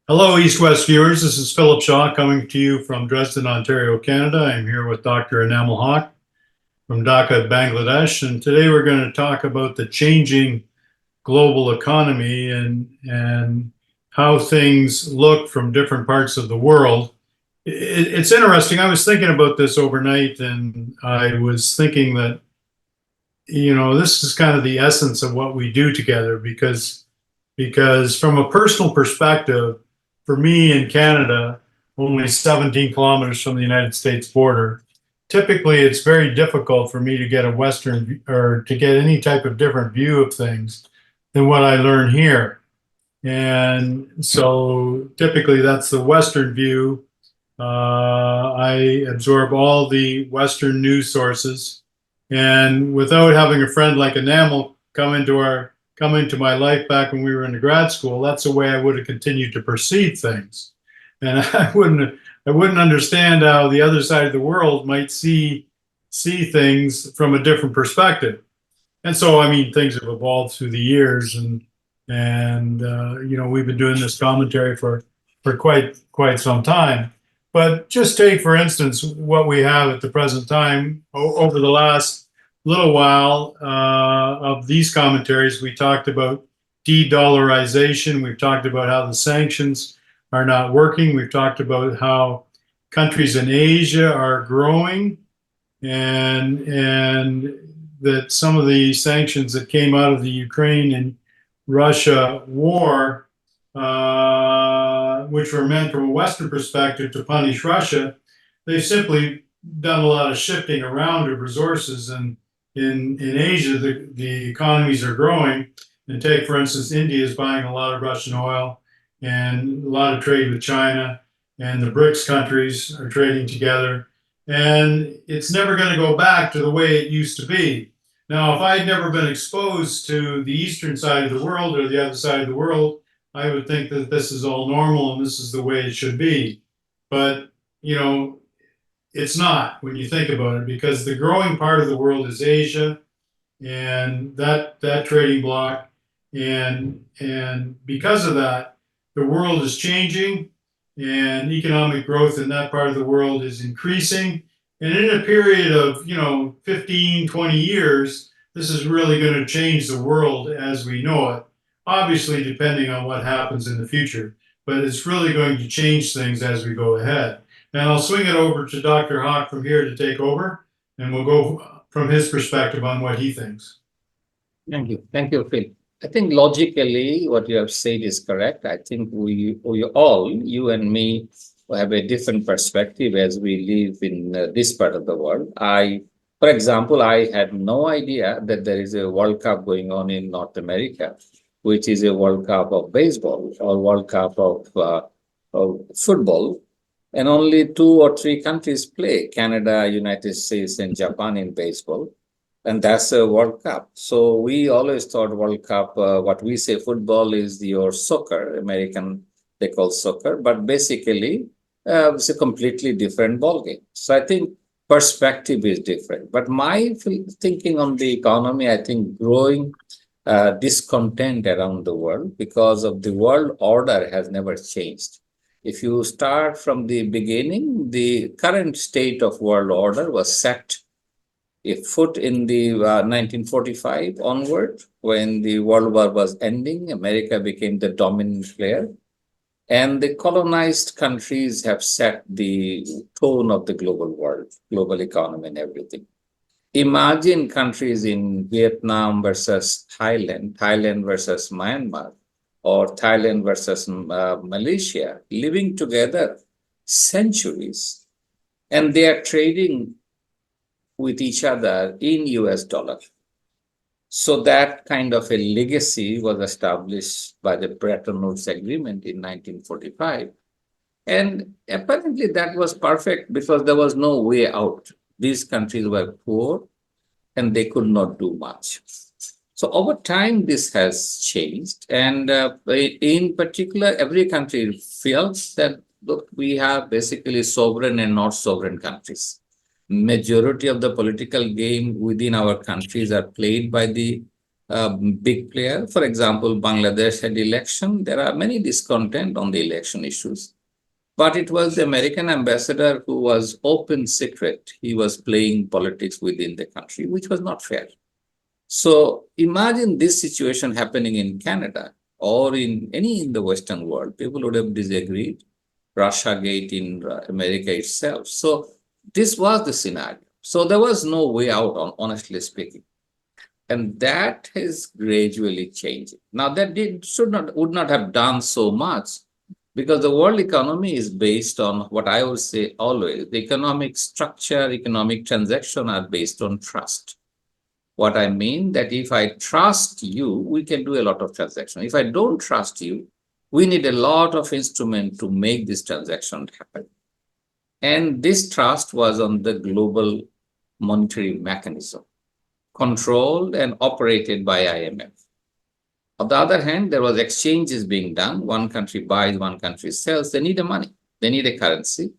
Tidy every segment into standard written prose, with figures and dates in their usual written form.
Hello, East-West viewers. This is Philip Shaw coming to you from Dresden, Ontario, Canada. I'm here with Dr. Enamel Haq from Dhaka, Bangladesh, and today we're going to talk about the changing global economy and how things look from different parts of the world. It's interesting. I was thinking about this overnight, and I was thinking that, this is kind of the essence of what we do together because from a personal perspective, for me in Canada, only 17 kilometers from the United States border, typically it's very difficult for me to get a Western or to get any type of different view of things than what I learn here. And so typically that's the Western view. I absorb all the Western news sources. And without having a friend like Enamel come into my life back when we were in the grad school, that's the way I would have continued to perceive things. And I wouldn't understand how the other side of the world might see things from a different perspective. And so, I mean, things have evolved through the years, and we've been doing this commentary for quite some time. But just take, for instance, what we have at the present time. Over the last little while of these commentaries, we talked about de-dollarization. We've talked about how the sanctions are not working. We've talked about how countries in Asia are growing, and that some of the sanctions that came out of the Ukraine and Russia war, which were meant from a Western perspective to punish Russia, they've simply done a lot of shifting around of resources. And in Asia, the economies are growing. And take, for instance, India is buying a lot of Russian oil and a lot of trade with China, and the BRICS countries are trading together. And it's never going to go back to the way it used to be. Now, if I had never been exposed to the eastern side of the world or the other side of the world, I would think that this is all normal and this is the way it should be. But, it's not when you think about it, because the growing part of the world is Asia and that trading bloc. And because of that, the world is changing and economic growth in that part of the world is increasing. And in a period of, 15, 20 years, this is really going to change the world as we know it, obviously depending on what happens in the future. But it's really going to change things as we go ahead. And I'll swing it over to Dr. Haq from here to take over, and we'll go from his perspective on what he thinks. Thank you. Thank you, Phil. I think logically what you have said is correct. I think we all, you and me, have a different perspective as we live in this part of the world. For example, I had no idea that there is a World Cup going on in North America, which is a World Cup of baseball or World Cup of football. And only 2 or 3 countries play: Canada, United States, and Japan in baseball. And that's a World Cup. So we always thought World Cup, what we say football is your soccer, American, they call soccer, but basically it's a completely different ballgame. So I think perspective is different. But my thinking on the economy, I think growing discontent around the world because of the world order has never changed. If you start from the beginning, the current state of world order was set a foot in the 1945 onward, when the World War was ending. America became the dominant player, and the colonized countries have set the tone of the global world, global economy and everything. Imagine countries in Vietnam versus Thailand, Thailand versus Myanmar, or Thailand versus Malaysia, living together centuries, and they are trading with each other in US dollar. So that kind of a legacy was established by the Bretton Woods Agreement in 1945. And apparently that was perfect because there was no way out. These countries were poor and they could not do much. So over time, this has changed. And in particular, every country feels that, look, we have basically sovereign and not sovereign countries. Majority of the political game within our countries are played by the big player. For example, Bangladesh had election. There are many discontent on the election issues. But it was the American ambassador who was open secret. He was playing politics within the country, which was not fair. So imagine this situation happening in Canada or in any in the Western world. People would have disagreed. Russia Gate in America itself. So this was the scenario. So there was no way out, honestly speaking. And that is gradually changing. Now that would not have done so much because the world economy is based on what I would say always, the economic structure, economic transaction are based on trust. What I mean that if I trust you, we can do a lot of transaction. If I don't trust you, we need a lot of instrument to make this transaction happen. And this trust was on the global monetary mechanism, controlled and operated by IMF. On the other hand, there was exchanges being done. One country buys, one country sells. They need a money. They need a currency.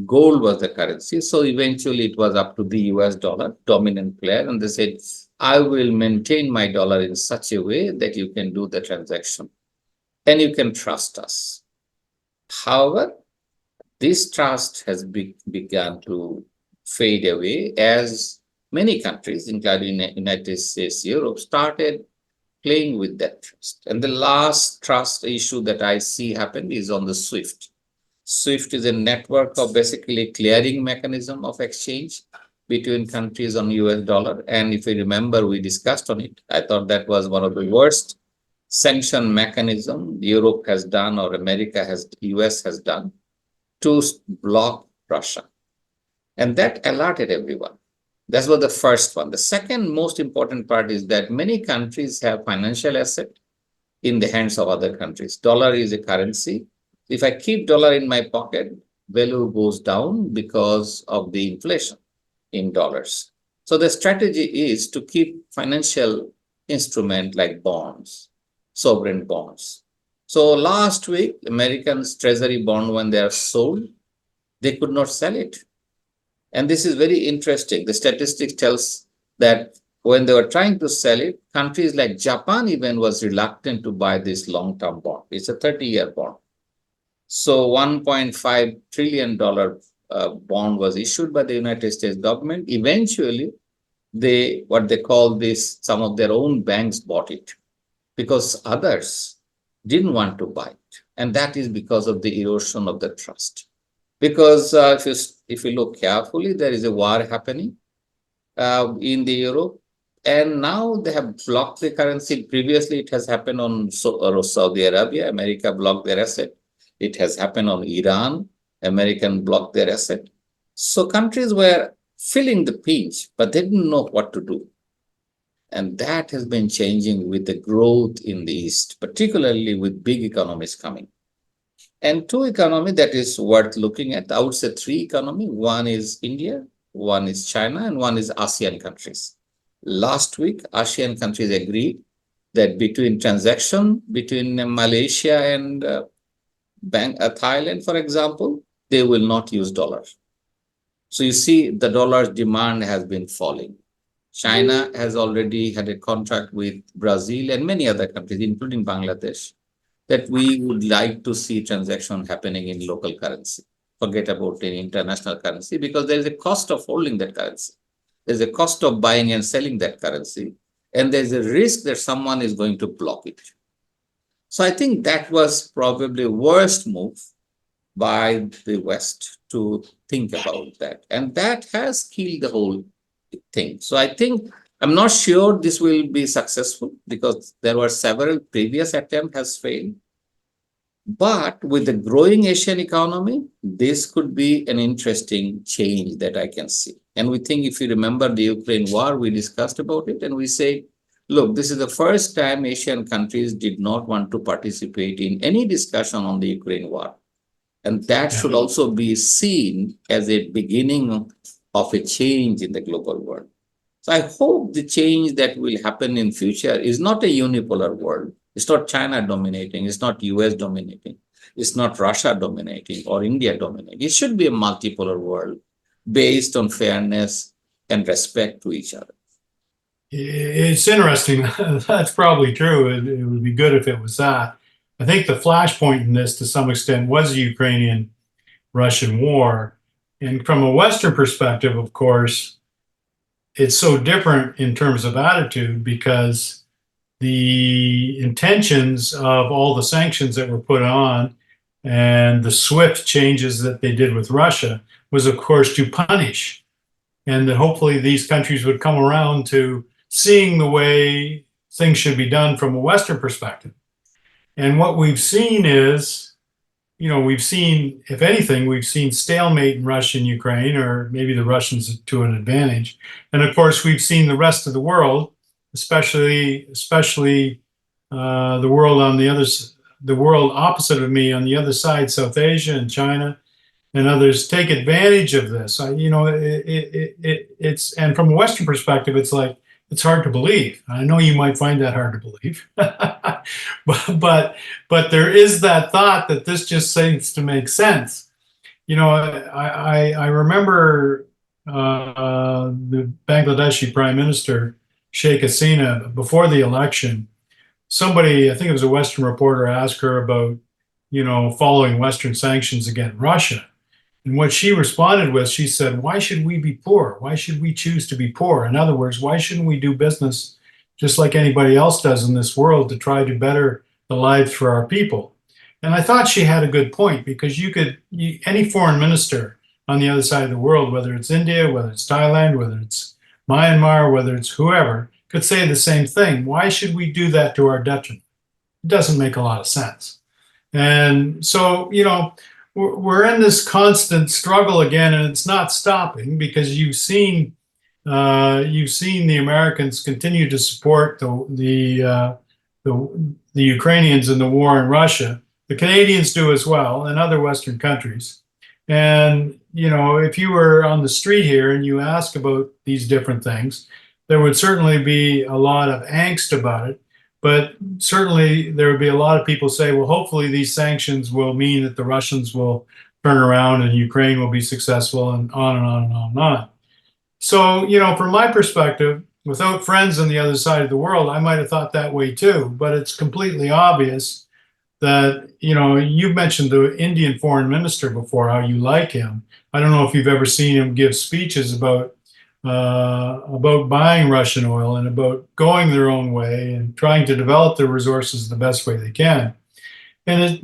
Gold was the currency. So eventually it was up to the US dollar, dominant player. And they said, I will maintain my dollar in such a way that you can do the transaction and you can trust us. However, this trust has begun to fade away as many countries, including the United States, Europe, started playing with that trust. And the last trust issue that I see happen is on the SWIFT. SWIFT is a network of basically clearing mechanism of exchange between countries on US dollar. And if you remember, we discussed on it. I thought that was one of the worst sanction mechanism Europe has done or US has done to block Russia. And that alerted everyone. That was the first one. The second most important part is that many countries have financial asset in the hands of other countries. Dollar is a currency. If I keep dollar in my pocket, value goes down because of the inflation in dollars. So the strategy is to keep financial instrument like bonds, sovereign bonds. So last week, Americans treasury bond, when they are sold, they could not sell it. And this is very interesting. The statistics tells that when they were trying to sell it, countries like Japan even was reluctant to buy this long-term bond. It's a 30-year bond. So $1.5 trillion bond was issued by the United States government. Eventually, what they call this, some of their own banks bought it because others didn't want to buy it. And that is because of the erosion of the trust. Because if you look carefully, there is a war happening in the Europe, and now they have blocked the currency. Previously, it has happened on Saudi Arabia. America blocked their asset. It has happened on Iran. American blocked their asset. So countries were feeling the pinch, but they didn't know what to do. And that has been changing with the growth in the East, particularly with big economies coming. And two economy that is worth looking at, I would say three economy. One is India, one is China, and one is ASEAN countries. Last week, ASEAN countries agreed that between transaction between Malaysia and Thailand, for example, they will not use dollars. So you see the dollar's demand has been falling. China has already had a contract with Brazil and many other countries, including Bangladesh, that we would like to see transaction happening in local currency. Forget about any international currency because there is a cost of holding that currency. There's a cost of buying and selling that currency. And there's a risk that someone is going to block it. So I think that was probably the worst move by the West to think about that. And that has killed the whole thing. So I think I'm not sure this will be successful because there were several previous attempts has failed. But with the growing Asian economy, this could be an interesting change that I can see. And we think if you remember the Ukraine war, we discussed about it and we say, look, this is the first time Asian countries did not want to participate in any discussion on the Ukraine war. And that should also be seen as a beginning of a change in the global world. So I hope the change that will happen in future is not a unipolar world. It's not China dominating. It's not US dominating. It's not Russia dominating or India dominating. It should be a multipolar world based on fairness and respect to each other. It's interesting. That's probably true. It would be good if it was that. I think the flashpoint in this, to some extent, was the Ukrainian-Russian war. And from a Western perspective, of course, it's so different in terms of attitude because the intentions of all the sanctions that were put on and the swift changes that they did with Russia was, of course, to punish. And that hopefully these countries would come around to seeing the way things should be done from a Western perspective. And what we've seen is, we've seen, if anything, we've seen stalemate in Russia and Ukraine, or maybe the Russians to an advantage. And of course, we've seen the rest of the world, especially the world on the world opposite of me on the other side, South Asia and China and others take advantage of this. It's and from a Western perspective, it's like it's hard to believe. I know you might find that hard to believe, but there is that thought that this just seems to make sense. I remember the Bangladeshi Prime Minister Sheikh Hasina before the election. Somebody, I think it was a Western reporter, asked her about following Western sanctions against Russia. And what she responded with, she said, why should we be poor? Why should we choose to be poor? In other words, why shouldn't we do business just like anybody else does in this world to try to better the lives for our people? And I thought she had a good point because any foreign minister on the other side of the world, whether it's India, whether it's Thailand, whether it's Myanmar, whether it's whoever, could say the same thing. Why should we do that to our detriment? It doesn't make a lot of sense. And so, we're in this constant struggle again, and it's not stopping because you've seen the Americans continue to support the Ukrainians in the war in Russia. The Canadians do as well, and other Western countries. And if you were on the street here and you ask about these different things, there would certainly be a lot of angst about it. But certainly there would be a lot of people say, well, hopefully these sanctions will mean that the Russians will turn around and Ukraine will be successful, and on and on and on and on. So, from my perspective, without friends on the other side of the world, I might have thought that way too. But it's completely obvious that, you've mentioned the Indian foreign minister before, how you like him. I don't know if you've ever seen him give speeches about buying Russian oil and about going their own way and trying to develop their resources the best way they can. And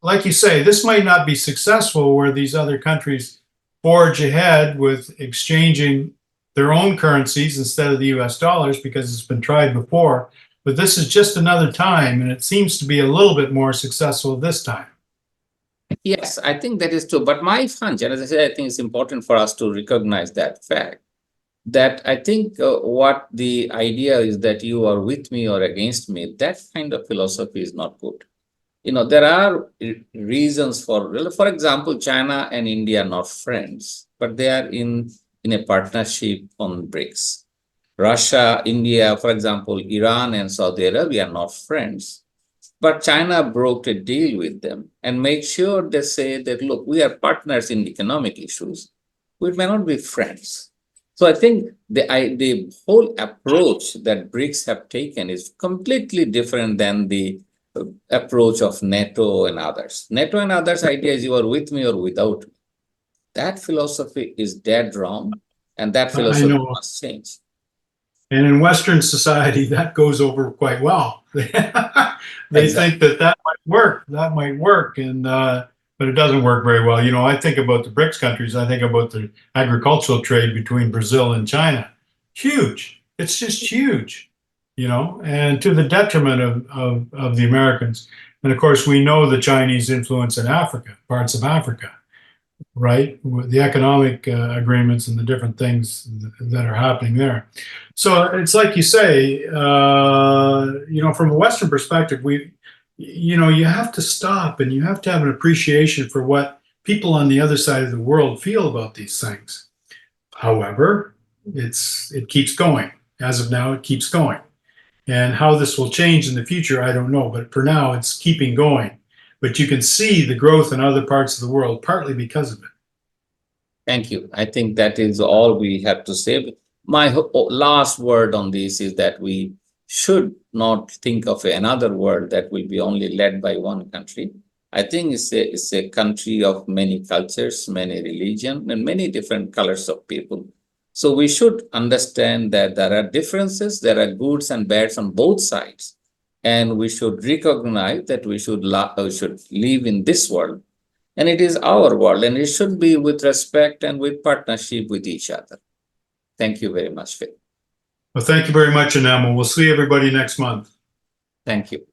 like you say, this might not be successful where these other countries forge ahead with exchanging their own currencies instead of the US dollars because it's been tried before. But this is just another time, and it seems to be a little bit more successful this time. Yes, I think that is true. But my hunch, and as I said, I think it's important for us to recognize that fact, that I think what the idea is that you are with me or against me, that kind of philosophy is not good. There are reasons for example, China and India are not friends, but they are in a partnership on BRICS. Russia, India, for example, Iran and Saudi Arabia are not friends. But China broke a deal with them and made sure they say that, look, we are partners in economic issues. We may not be friends. So I think the whole approach that BRICS have taken is completely different than the approach of NATO and others. NATO and others' idea is you are with me or without me. That philosophy is dead wrong, and that philosophy must change. And in Western society, that goes over quite well. They think that might work, and but it doesn't work very well. I think about the BRICS countries. I think about the agricultural trade between Brazil and China. Huge. It's just huge, and to the detriment of the Americans. And of course, we know the Chinese influence in Africa, parts of Africa, right? The economic agreements and the different things that are happening there. So it's like you say, from a Western perspective, you have to stop and you have to have an appreciation for what people on the other side of the world feel about these things. However, it keeps going. As of now, it keeps going. And how this will change in the future, I don't know. But for now, it's keeping going. But you can see the growth in other parts of the world, partly because of it. Thank you. I think that is all we have to say. my last word on this is that we should not think of another world that will be only led by one country. I think it's a country of many cultures, many religions, and many different colors of people. So we should understand that there are differences, there are goods and bads on both sides. And we should recognize that we should live in this world. And it is our world, and it should be with respect and with partnership with each other. Thank you very much, Phil. Well, thank you very much, Enamel. We'll see everybody next month. Thank you.